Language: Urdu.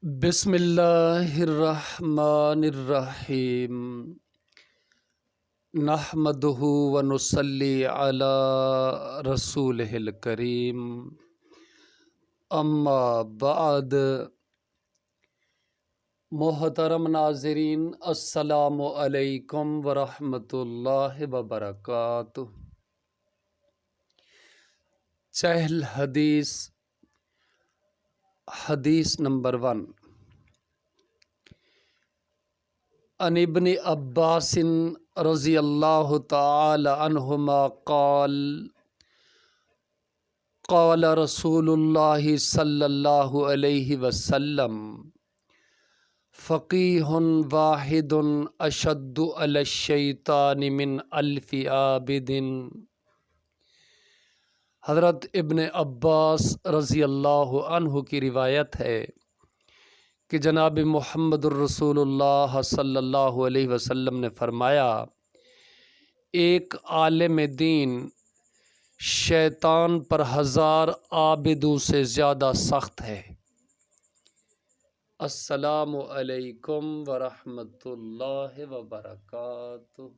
بسم اللہ الرحمن الرحیم نحمدہ ونصلی علی رسولہ الکریم اما بعد۔ محترم ناظرین، السلام علیکم ورحمۃ اللہ وبرکاتہ۔ چہل حدیث نمبر 1، عن ابن عباس رضی اللہ تعالی عنہما قال قال رسول اللہ صلی اللہ علیہ وسلم فقیہ واحد اشد علی الشیطان من الف عابد۔ حضرت ابن عباس رضی اللہ عنہ کی روایت ہے کہ جناب محمد الرسول اللہ صلی اللہ علیہ وسلم نے فرمایا، ایک عالم دین شیطان پر 1000 عابدوں سے زیادہ سخت ہے۔ السلام علیکم ورحمۃ اللہ وبرکاتہ۔